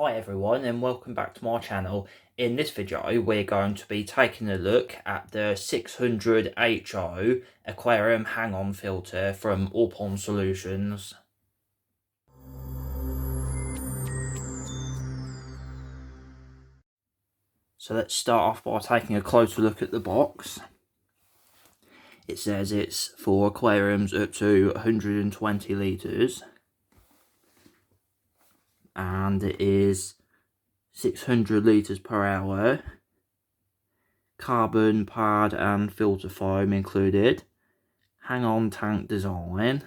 Hi everyone and welcome back to my channel. In this video we're going to be taking a look at the 600 HO aquarium hang-on filter from All Pond Solutions. So let's start off by taking a closer look at the box. It says it's for aquariums up to 120 litres and it is 600 litres per hour, carbon pad and filter foam included, hang-on tank design,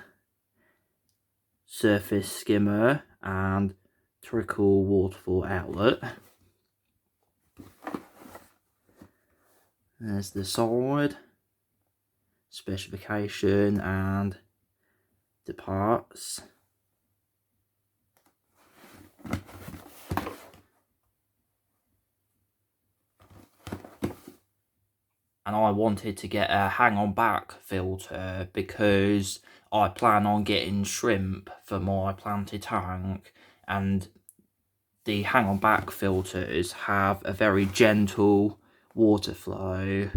surface skimmer and trickle waterfall outlet. There's the side, specification and the parts. And I wanted to get a hang-on back filter because I plan on getting shrimp for my planted tank, and the hang-on back filters have a very gentle water flow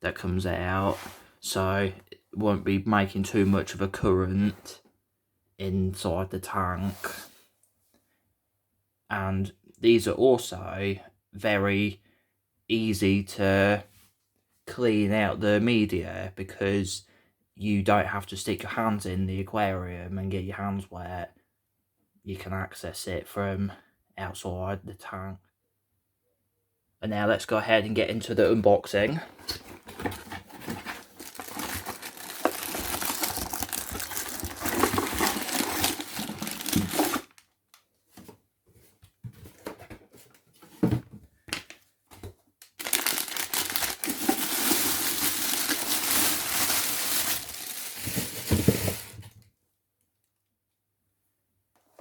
that comes out, so it won't be making too much of a current inside the tank. And these are also very easy to clean out the media because you don't have to stick your hands in the aquarium and get your hands wet. You can access it from outside the tank. And now let's go ahead and get into the unboxing.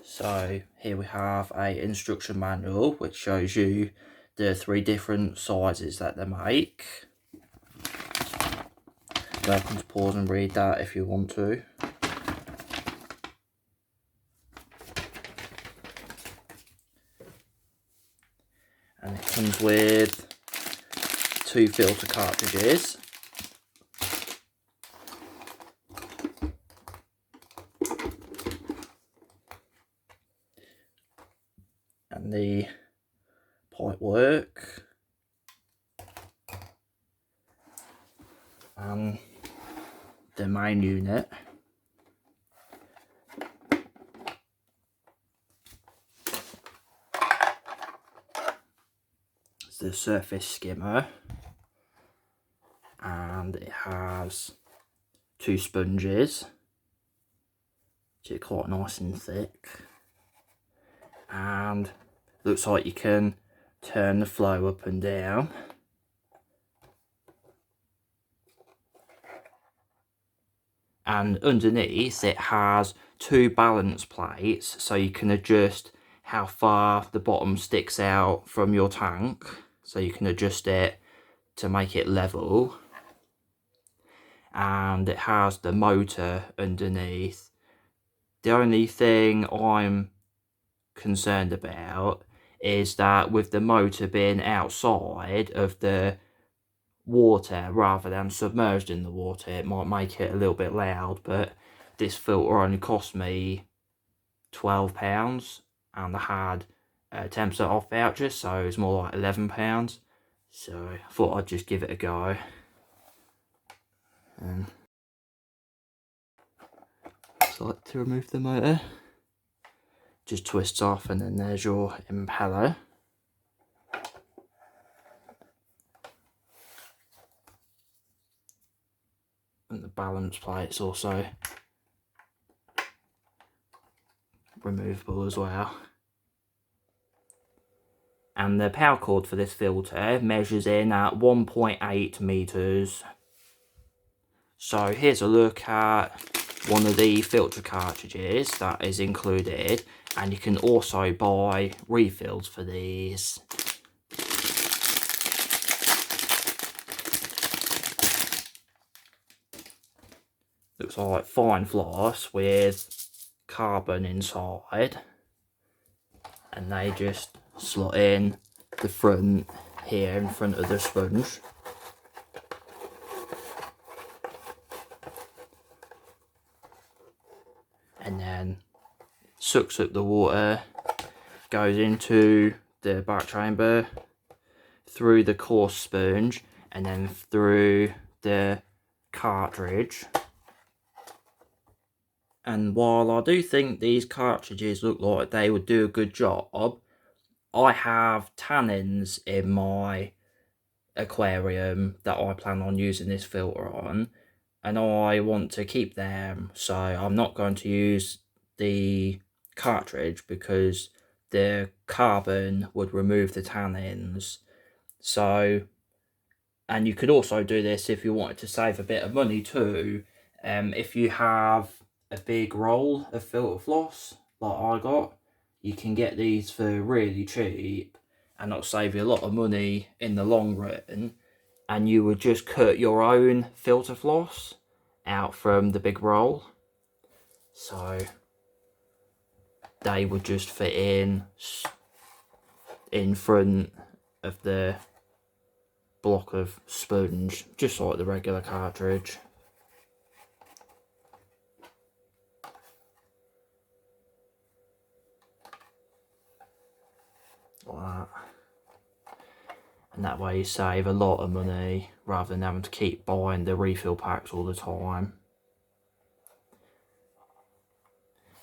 So here we have a instruction manual which shows you the 3 different sizes that they make. You're welcome to pause and read that if you want to. And it comes with 2 filter cartridges. And the pipe work. And the main unit. It's the surface skimmer. And it has 2 sponges, which are quite nice and thick. And looks like you can turn the flow up and down. And underneath it has 2 balance plates, so you can adjust how far the bottom sticks out from your tank, so you can adjust it to make it level. And it has the motor underneath. The only thing I'm concerned about is that with the motor being outside of the water rather than submerged in the water, it might make it a little bit loud. But this filter only cost me £12 and I had 10% off vouchers, so it's more like £11. So I thought I'd just give it a go. And select to remove the motor, just twists off, and then there's your impeller. And the balance plate's also removable as well. And the power cord for this filter measures in at 1.8 meters. So here's a look at one of the filter cartridges that is included, and you can also buy refills for these. Looks like fine floss with carbon inside, and they just slot in the front here in front of the sponge. And then sucks up the water, goes into the back chamber, through the coarse sponge, and then through the cartridge. And while I do think these cartridges look like they would do a good job, I have tannins in my aquarium that I plan on using this filter on, and I want to keep them, so I'm not going to use the cartridge because the carbon would remove the tannins. So, and you could also do this if you wanted to save a bit of money too. If you have a big roll of filter floss like I got, you can get these for really cheap, and it'll save you a lot of money in the long run. And you would just cut your own filter floss out from the big roll, so they would just fit in front of the block of sponge, just like the regular cartridge. Like that. And that way you save a lot of money rather than having to keep buying the refill packs all the time.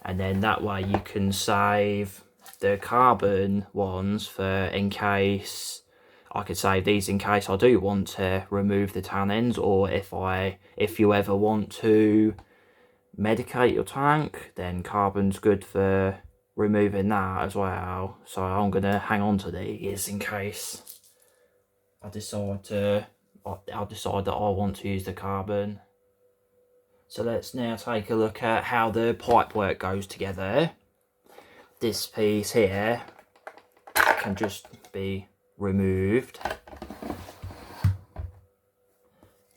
And then that way you can save the carbon ones for in case I could save these in case I do want to remove the tannins, or if you ever want to medicate your tank, then carbon's good for removing that as well. So I'm gonna hang on to these in case I decide that I want to use the carbon. So let's now take a look at how the pipework goes together. This piece here can just be removed,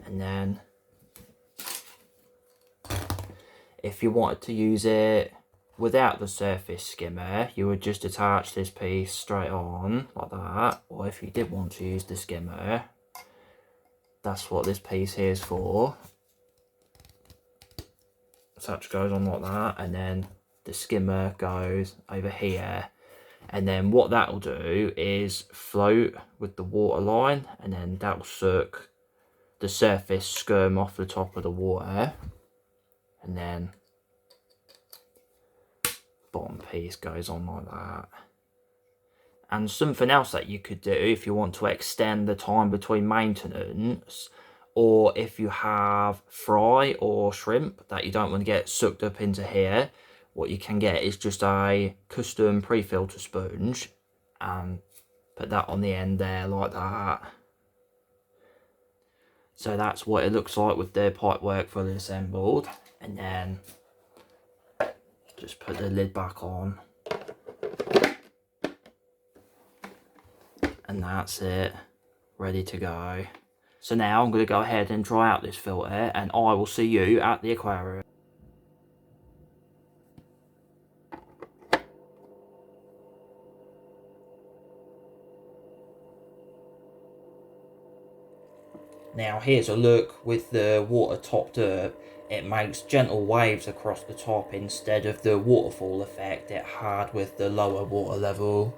and then if you wanted to use it without the surface skimmer, you would just attach this piece straight on like that, or if you did want to use the skimmer, that's what this piece here is for. So it goes on like that, and then the skimmer goes over here, and then what that will do is float with the water line, and then that will suck the surface scum off the top of the water, and then bottom piece goes on like that. And something else that you could do if you want to extend the time between maintenance, or if you have fry or shrimp that you don't want to get sucked up into here, what you can get is just a custom pre-filter sponge and put that on the end there like that. So that's what it looks like with the pipework fully assembled, and then just put the lid back on, and that's it, ready to go. So now I'm going to go ahead and try out this filter, and I will see you at the aquarium. Now here's a look with the water topped up. It makes gentle waves across the top instead of the waterfall effect it had with the lower water level.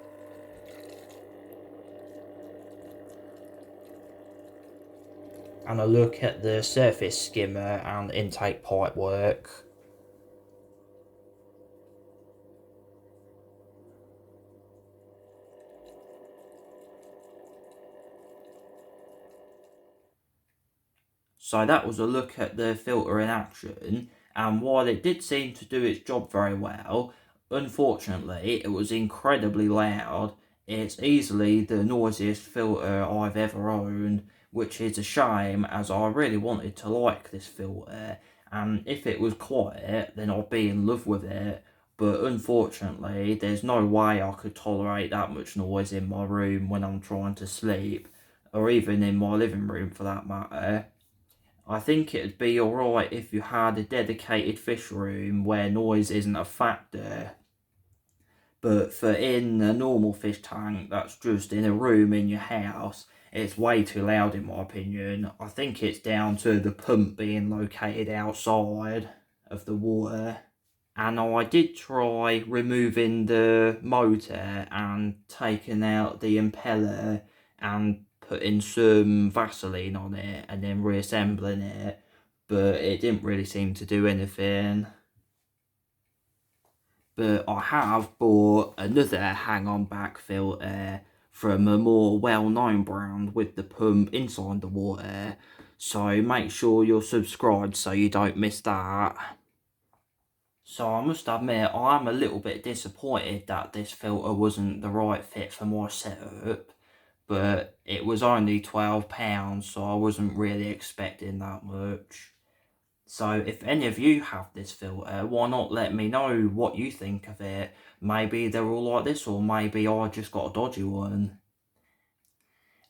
And a look at the surface skimmer and intake pipe work. So that was a look at the filter in action, and while it did seem to do its job very well, unfortunately it was incredibly loud. It's easily the noisiest filter I've ever owned, which is a shame as I really wanted to like this filter, and if it was quiet then I'd be in love with it, but unfortunately there's no way I could tolerate that much noise in my room when I'm trying to sleep, or even in my living room for that matter. I think it'd be alright if you had a dedicated fish room where noise isn't a factor, But for in a normal fish tank that's just in a room in your house, it's way too loud in my opinion. I think it's down to the pump being located outside of the water. And I did try removing the motor and taking out the impeller and putting some Vaseline on it and then reassembling it, but it didn't really seem to do anything. But I have bought another hang-on back filter from a more well-known brand with the pump inside the water, so make sure you're subscribed so you don't miss that. So I must admit, I'm a little bit disappointed that this filter wasn't the right fit for my setup, but it was only £12, so I wasn't really expecting that much. So if any of you have this filter, why not let me know what you think of it? Maybe they're all like this, or maybe I just got a dodgy one.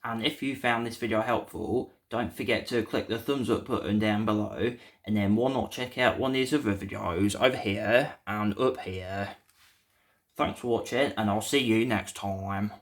And if you found this video helpful, don't forget to click the thumbs up button down below, and then why not check out one of these other videos over here and up here. Thanks for watching, and I'll see you next time.